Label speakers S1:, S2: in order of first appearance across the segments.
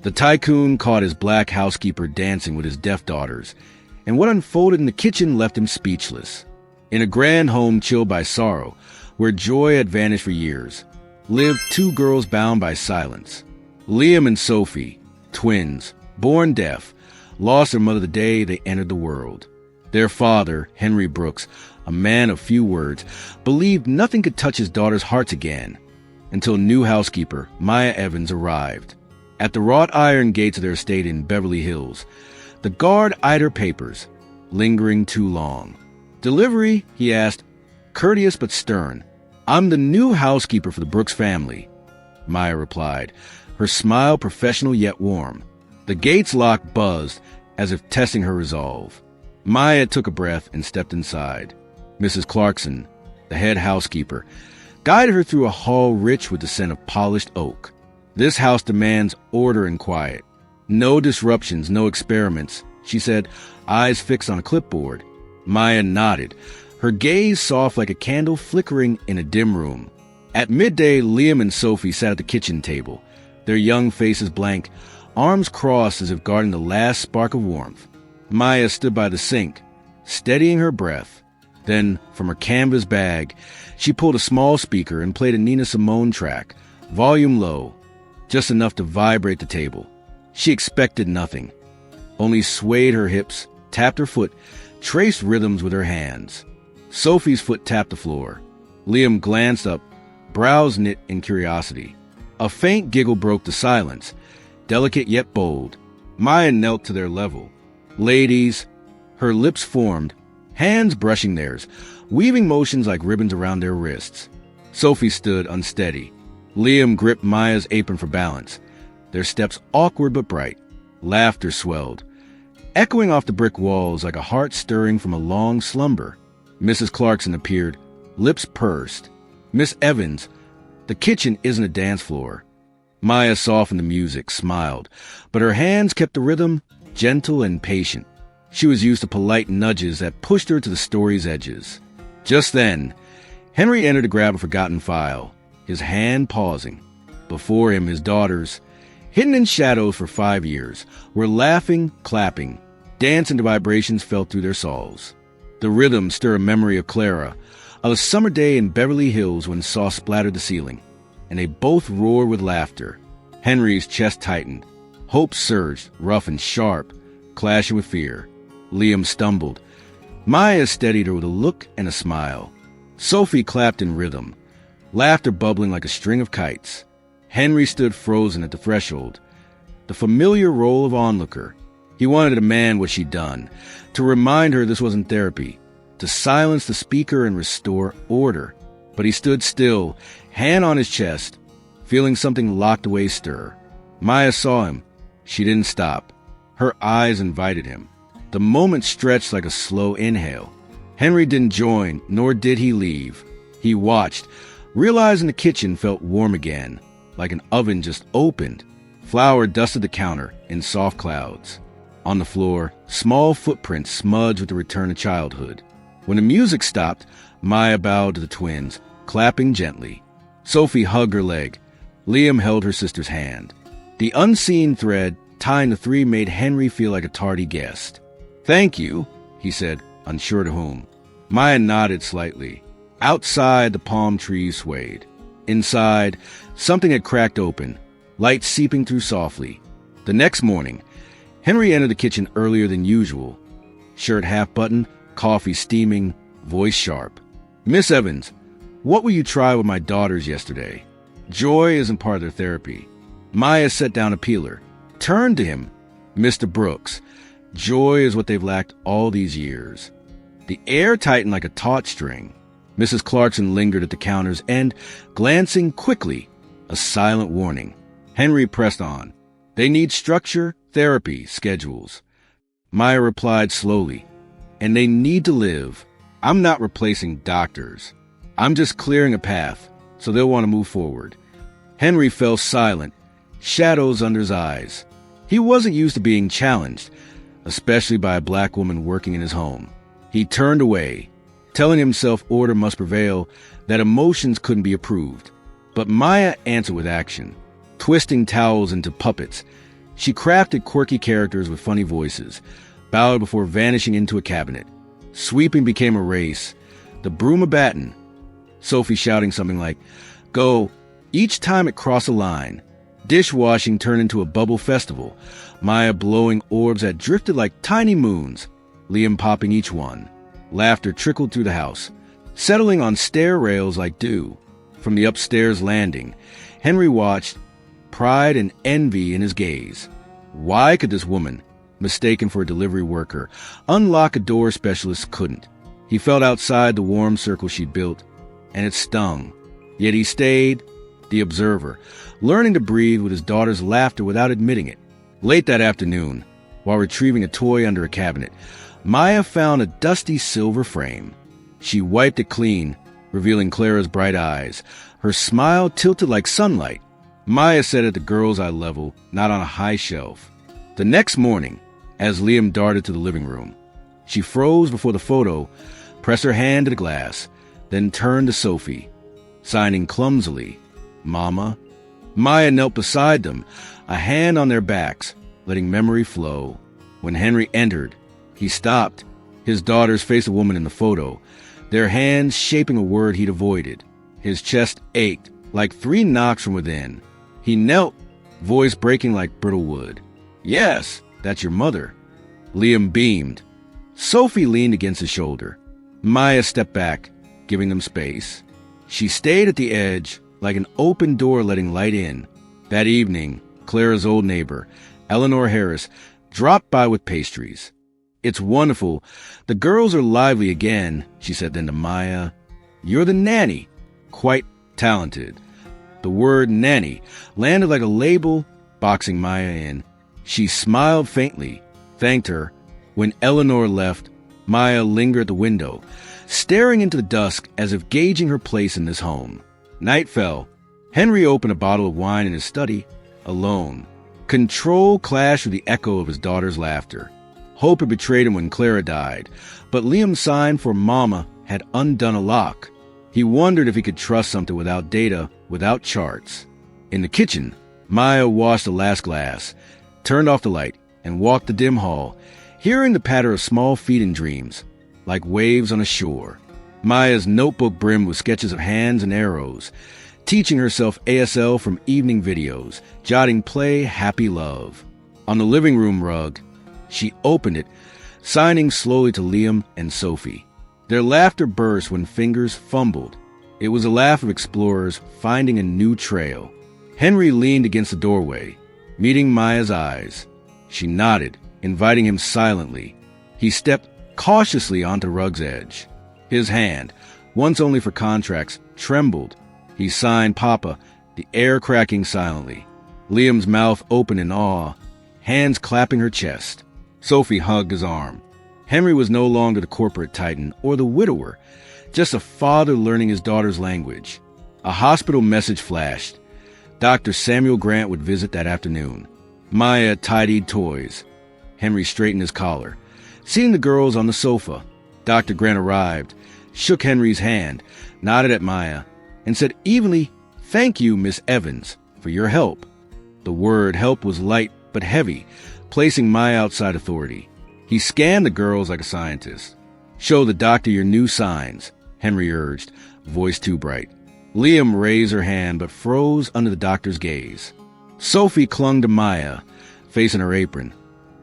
S1: The tycoon caught his black housekeeper dancing with his deaf daughters, and what unfolded in the kitchen left him speechless. In a grand home chilled by sorrow, where joy had vanished for years, lived two girls bound by silence. Liam and Sophie, twins, born deaf, lost their mother the day they entered the world. Their father, Henry Brooks, a man of few words, believed nothing could touch his daughters' hearts again, until new housekeeper Maya Evans arrived. At the wrought iron gates of their estate in Beverly Hills, the guard eyed her papers, lingering too long. "Delivery?" he asked, courteous but stern. "I'm the new housekeeper for the Brooks family," Maya replied, her smile professional yet warm. The gate's lock buzzed, as if testing her resolve. Maya took a breath and stepped inside. Mrs. Clarkson, the head housekeeper, guided her through a hall rich with the scent of polished oak. "This house demands order and quiet. No disruptions, no experiments," she said, eyes fixed on a clipboard. Maya nodded, her gaze soft like a candle flickering in a dim room. At midday, Liam and Sophie sat at the kitchen table, their young faces blank, arms crossed as if guarding the last spark of warmth. Maya stood by the sink, steadying her breath. Then, from her canvas bag, she pulled a small speaker and played a Nina Simone track, volume low, just enough to vibrate the table. She expected nothing, only swayed her hips, tapped her foot, traced rhythms with her hands. Sophie's foot tapped the floor. Liam glanced up, brows knit in curiosity. A faint giggle broke the silence, delicate yet bold. Maya knelt to their level. "Ladies," her lips formed, hands brushing theirs, weaving motions like ribbons around their wrists. Sophie stood unsteady. Liam gripped Maya's apron for balance, their steps awkward but bright. Laughter swelled, echoing off the brick walls like a heart stirring from a long slumber. Mrs. Clarkson appeared, lips pursed. "Miss Evans, the kitchen isn't a dance floor." Maya softened the music, smiled, but her hands kept the rhythm, gentle and patient. She was used to polite nudges that pushed her to the story's edges. Just then, Henry entered to grab a forgotten file, his hand pausing. Before him, his daughters, hidden in shadows for 5 years, were laughing, clapping. Dance and vibrations felt through their souls. The rhythm stirred a memory of Clara, of a summer day in Beverly Hills when sauce splattered the ceiling, and they both roared with laughter. Henry's chest tightened. Hope surged, rough and sharp, clashing with fear. Liam stumbled. Maya steadied her with a look and a smile. Sophie clapped in rhythm, laughter bubbling like a string of kites. Henry stood frozen at the threshold, the familiar role of onlooker. He wanted to demand what she'd done, to remind her this wasn't therapy, to silence the speaker and restore order. But he stood still, hand on his chest, feeling something locked away stir. Maya saw him. She didn't stop. Her eyes invited him. The moment stretched like a slow inhale. Henry didn't join, nor did he leave. He watched, realizing the kitchen felt warm again, like an oven just opened. Flour dusted the counter in soft clouds. On the floor, small footprints smudged with the return of childhood. When the music stopped, Maya bowed to the twins, clapping gently. Sophie hugged her leg. Liam held her sister's hand. The unseen thread tying the three made Henry feel like a tardy guest. "Thank you," he said, unsure to whom. Maya nodded slightly. Outside, the palm trees swayed. Inside, something had cracked open, light seeping through softly. The next morning, Henry entered the kitchen earlier than usual. Shirt half-buttoned, coffee steaming, voice sharp. "Miss Evans, what will you try with my daughters yesterday?" Joy isn't part of their therapy. Maya set down a peeler, turned to him. "Mr. Brooks, joy is what they've lacked all these years." The air tightened like a taut string. Mrs. Clarkson lingered at the counter's end, glancing quickly, a silent warning. Henry pressed on. "They need structure, therapy, schedules." Maya replied slowly. "And they need to live. I'm not replacing doctors. I'm just clearing a path, so they'll want to move forward." Henry fell silent, shadows under his eyes. He wasn't used to being challenged, especially by a black woman working in his home. He turned away, telling himself order must prevail, that emotions couldn't be approved. But Maya answered with action, twisting towels into puppets, She crafted quirky characters with funny voices, bowed before vanishing into a cabinet. Sweeping became a race. The broom a baton. Sophie shouting something like, "Go," each time it crossed a line. Dishwashing turned into a bubble festival, Maya blowing orbs that drifted like tiny moons, Liam popping each one. Laughter trickled through the house, settling on stair rails like dew. From the upstairs landing, Henry watched, pride and envy in his gaze. Why could this woman, mistaken for a delivery worker, unlock a door specialists couldn't? He felt outside the warm circle she'd built, and it stung. Yet he stayed, the observer, learning to breathe with his daughter's laughter without admitting it. Late that afternoon, while retrieving a toy under a cabinet, Maya found a dusty silver frame. She wiped it clean, revealing Clara's bright eyes. Her smile tilted like sunlight. Maya sat at the girl's eye level, not on a high shelf. The next morning, as Liam darted to the living room, she froze before the photo, pressed her hand to the glass, then turned to Sophie, signing clumsily, "Mama." Maya knelt beside them, a hand on their backs, letting memory flow. When Henry entered, he stopped. His daughters faced a woman in the photo, their hands shaping a word he'd avoided. His chest ached, like 3 knocks from within. He knelt, voice breaking like brittle wood. "Yes, that's your mother." Liam beamed. Sophie leaned against his shoulder. Maya stepped back, giving them space. She stayed at the edge, like an open door letting light in. That evening, Clara's old neighbor, Eleanor Harris, dropped by with pastries. "It's wonderful. The girls are lively again," she said then to Maya. "You're the nanny. Quite talented." The word nanny landed like a label, boxing Maya in. She smiled faintly, thanked her. When Eleanor left, Maya lingered at the window, staring into the dusk as if gauging her place in this home. Night fell. Henry opened a bottle of wine in his study, alone. Control clashed with the echo of his daughter's laughter. Hope had betrayed him when Clara died, but Liam's sign for Mama had undone a lock. He wondered if he could trust something without data, without charts. In the kitchen, Maya washed the last glass, turned off the light, and walked the dim hall, hearing the patter of small feet in dreams, like waves on a shore. Maya's notebook brimmed with sketches of hands and arrows, teaching herself ASL from evening videos, jotting play, happy love. On the living room rug, she opened it, signing slowly to Liam and Sophie. Their laughter burst when fingers fumbled. It was a laugh of explorers finding a new trail. Henry leaned against the doorway, meeting Maya's eyes. She nodded, inviting him silently. He stepped cautiously onto the rug's edge. His hand, once only for contracts, trembled. He signed Papa, the air cracking silently. Liam's mouth open in awe, hands clapping her chest. Sophie hugged his arm. Henry was no longer the corporate titan or the widower, just a father learning his daughter's language. A hospital message flashed. Dr. Samuel Grant would visit that afternoon. Maya tidied toys. Henry straightened his collar. Seeing the girls on the sofa, Dr. Grant arrived, shook Henry's hand, nodded at Maya, and said evenly, "Thank you, Miss Evans, for your help." The word help was light but heavy, placing Maya outside authority. He scanned the girls like a scientist. "Show the doctor your new signs," Henry urged, voice too bright. Liam raised her hand but froze under the doctor's gaze. Sophie clung to Maya, face in her apron,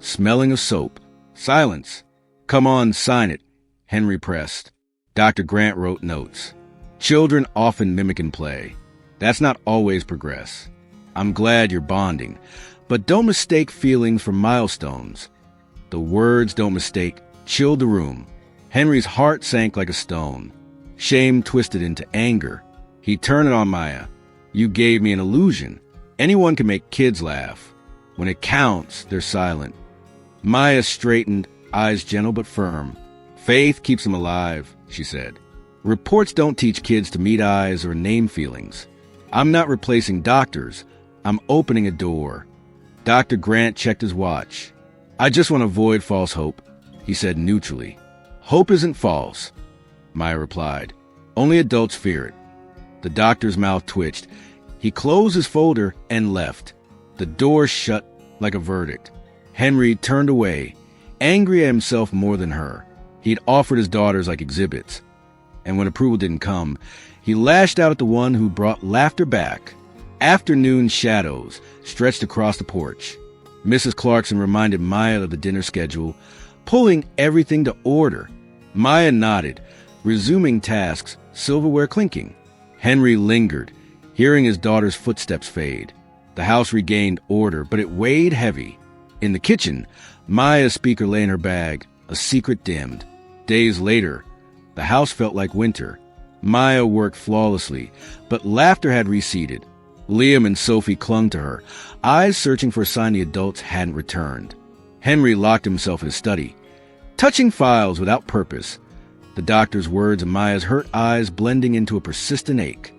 S1: smelling of soap. "Silence. Come on, sign it," Henry pressed. Dr. Grant wrote notes. "Children often mimic and play. That's not always progress. I'm glad you're bonding, but don't mistake feelings for milestones." The words "don't mistake" chilled the room. Henry's heart sank like a stone. Shame twisted into anger. He turned it on Maya. "You gave me an illusion. Anyone can make kids laugh. When it counts, they're silent." Maya straightened, eyes gentle but firm. "Faith keeps them alive," she said. "Reports don't teach kids to meet eyes or name feelings. I'm not replacing doctors. I'm opening a door." Dr. Grant checked his watch. "I just want to avoid false hope," he said neutrally. "Hope isn't false," Maya replied. "Only adults fear it." The doctor's mouth twitched. He closed his folder and left. The door shut like a verdict. Henry turned away, angry at himself more than her. He'd offered his daughters like exhibits. And when approval didn't come, he lashed out at the one who brought laughter back. Afternoon shadows stretched across the porch. Mrs. Clarkson reminded Maya of the dinner schedule, pulling everything to order. Maya nodded, resuming tasks, silverware clinking. Henry lingered, hearing his daughter's footsteps fade. The house regained order, but it weighed heavy. In the kitchen, Maya's speaker lay in her bag, a secret dimmed. Days later, the house felt like winter. Maya worked flawlessly, but laughter had receded. Liam and Sophie clung to her, eyes searching for a sign the adults hadn't returned. Henry locked himself in his study, touching files without purpose, the doctor's words and Maya's hurt eyes blending into a persistent ache.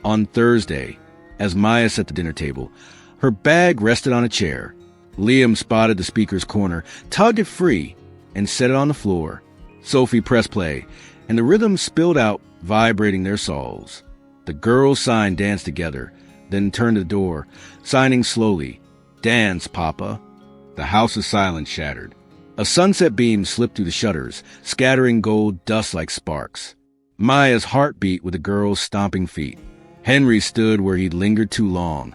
S1: On Thursday, as Maya sat at the dinner table, her bag rested on a chair. Liam spotted the speaker's corner, tugged it free, and set it on the floor. Sophie pressed play, and the rhythm spilled out, vibrating their souls. The girls signed Dance Together, then turned to the door, signing slowly, Dance, Papa. The house's silence shattered. A sunset beam slipped through the shutters, scattering gold dust like sparks. Maya's heart beat with the girls' stomping feet. Henry stood where he'd lingered too long,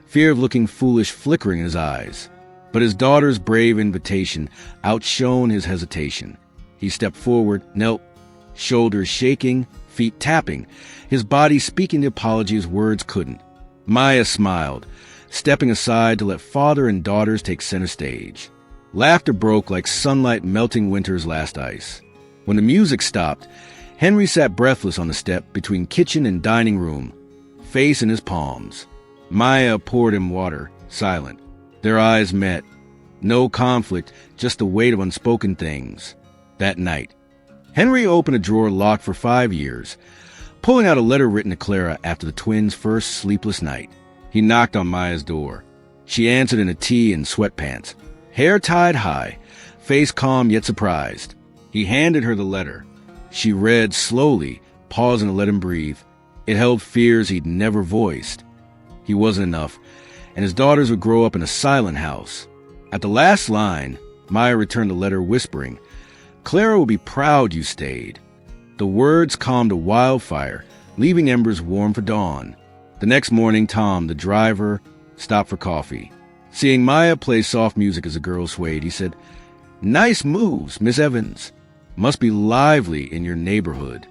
S1: fear of looking foolish flickering in his eyes. But his daughter's brave invitation outshone his hesitation. He stepped forward, knelt, shoulders shaking, feet tapping, his body speaking the apology his words couldn't. Maya smiled, stepping aside to let father and daughters take center stage. Laughter broke like sunlight melting winter's last ice. When the music stopped, Henry sat breathless on the step between kitchen and dining room, face in his palms. Maya poured him water, silent. Their eyes met. No conflict, just the weight of unspoken things. That night, Henry opened a drawer locked for 5 years, pulling out a letter written to Clara after the twins' first sleepless night. He knocked on Maya's door. She answered in a tee and sweatpants, hair tied high, face calm yet surprised. He handed her the letter. She read slowly, pausing to let him breathe. It held fears he'd never voiced. He wasn't enough, and his daughters would grow up in a silent house. At the last line, Maya returned the letter whispering, Clara will be proud you stayed. The words calmed a wildfire, leaving embers warm for dawn. The next morning, Tom, the driver, stopped for coffee. Seeing Maya play soft music as the girls swayed, he said, Nice moves, Miss Evans. Must be lively in your neighborhood.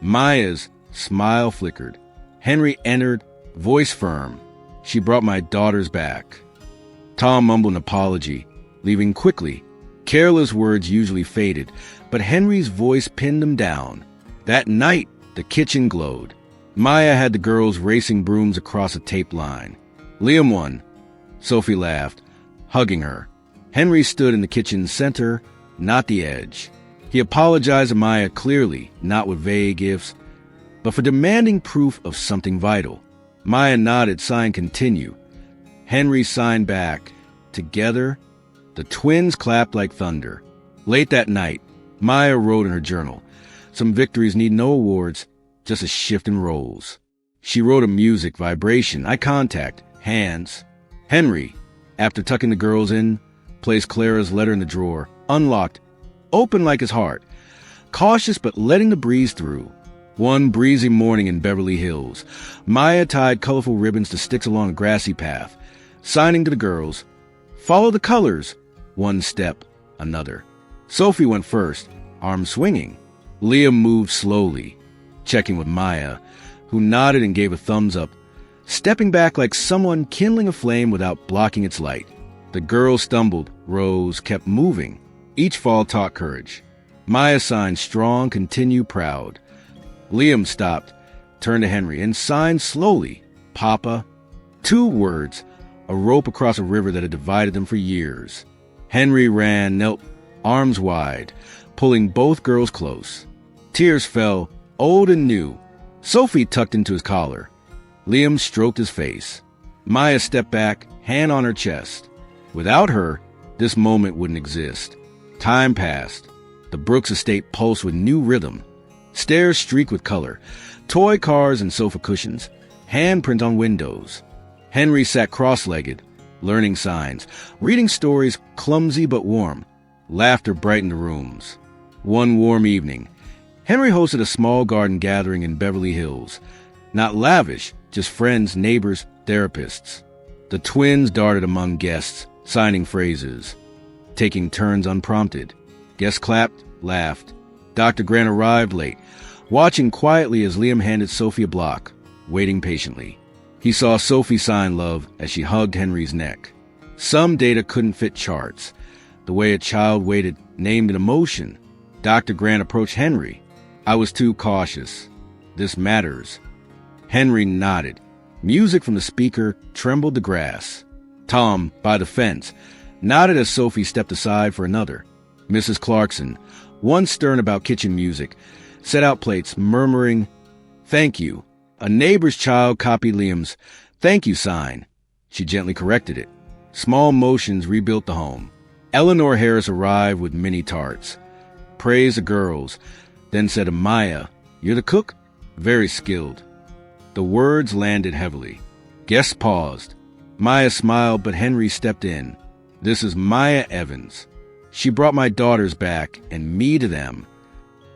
S1: Maya's smile flickered. Henry entered, voice firm. She brought my daughters back. Tom mumbled an apology, leaving quickly. Careless words usually faded, but Henry's voice pinned them down. That night, the kitchen glowed. Maya had the girls racing brooms across a tape line. Liam won. Sophie laughed, hugging her. Henry stood in the kitchen's center, not the edge. He apologized to Maya clearly, not with vague ifs, but for demanding proof of something vital. Maya nodded, signed continue. Henry signed back. Together, the twins clapped like thunder. Late that night, Maya wrote in her journal, some victories need no awards, just a shift in roles. She wrote of music, vibration, eye contact, hands. Henry, after tucking the girls in, placed Clara's letter in the drawer, unlocked, open like his heart, cautious but letting the breeze through. One breezy morning in Beverly Hills, Maya tied colorful ribbons to sticks along a grassy path, signing to the girls, follow the colors, one step, another. Sophie went first, arms swinging. Liam moved slowly, checking with Maya, who nodded and gave a thumbs up, stepping back like someone kindling a flame without blocking its light. The girls stumbled, rose, kept moving. Each fall taught courage. Maya signed strong, continue proud. Liam stopped, turned to Henry, and signed slowly, Papa. 2 words, a rope across a river that had divided them for years. Henry ran, knelt, arms wide, pulling both girls close. Tears fell, old and new. Sophie tucked into his collar. Liam stroked his face. Maya stepped back, hand on her chest. Without her, this moment wouldn't exist. Time passed. The Brooks estate pulsed with new rhythm. Stairs streaked with color, toy cars and sofa cushions, handprint on windows. Henry sat cross-legged, learning signs, reading stories clumsy but warm. Laughter brightened the rooms. One warm evening, Henry hosted a small garden gathering in Beverly Hills. Not lavish, just friends, neighbors, therapists. The twins darted among guests, signing phrases, taking turns unprompted. Guests clapped, laughed. Dr. Grant arrived late, watching quietly as Liam handed Sophie a block, waiting patiently. He saw Sophie sign love as she hugged Henry's neck. Some data couldn't fit charts. The way a child waited named an emotion. Dr. Grant approached Henry. I was too cautious. This matters. Henry nodded. Music from the speaker trembled the grass. Tom, by the fence, nodded as Sophie stepped aside for another. Mrs. Clarkson, once stern about kitchen music, set out plates, murmuring, "Thank you." A neighbor's child copied Liam's "thank you" sign. She gently corrected it. Small motions rebuilt the home. Eleanor Harris arrived with mini tarts. Praised the girls, then said to Maya, "You're the cook?" Very skilled. The words landed heavily. Guests paused. Maya smiled, but Henry stepped in. "This is Maya Evans. She brought my daughters back, and me to them."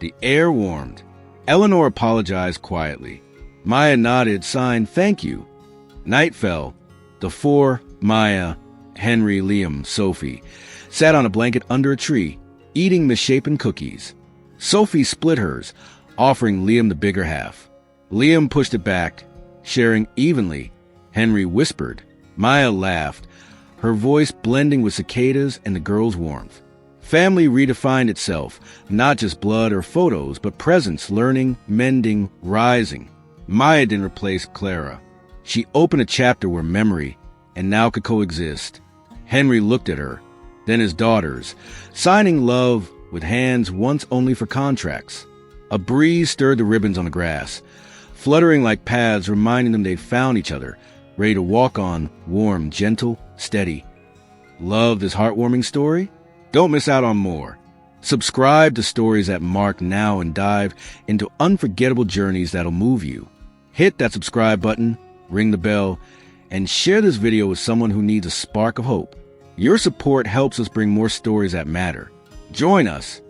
S1: The air warmed. Eleanor apologized quietly. Maya nodded, signed, "Thank you." Night fell. The four, Maya, Henry, Liam, Sophie, sat on a blanket under a tree, eating misshapen cookies. Sophie split hers, offering Liam the bigger half. Liam pushed it back, sharing evenly. Henry whispered. Maya laughed, her voice blending with cicadas and the girls' warmth. Family redefined itself, not just blood or photos, but presence, learning, mending, rising. Maya didn't replace Clara. She opened a chapter where memory and now could coexist. Henry looked at her, then his daughters, signing love with hands once only for contracts. A breeze stirred the ribbons on the grass, fluttering like paths reminding them they'd found each other, ready to walk on, warm, gentle, steady. Love this heartwarming story? Don't miss out on more. Subscribe to Stories That Mark now and dive into unforgettable journeys that'll move you. Hit that subscribe button, ring the bell, and share this video with someone who needs a spark of hope. Your support helps us bring more stories that matter. Join us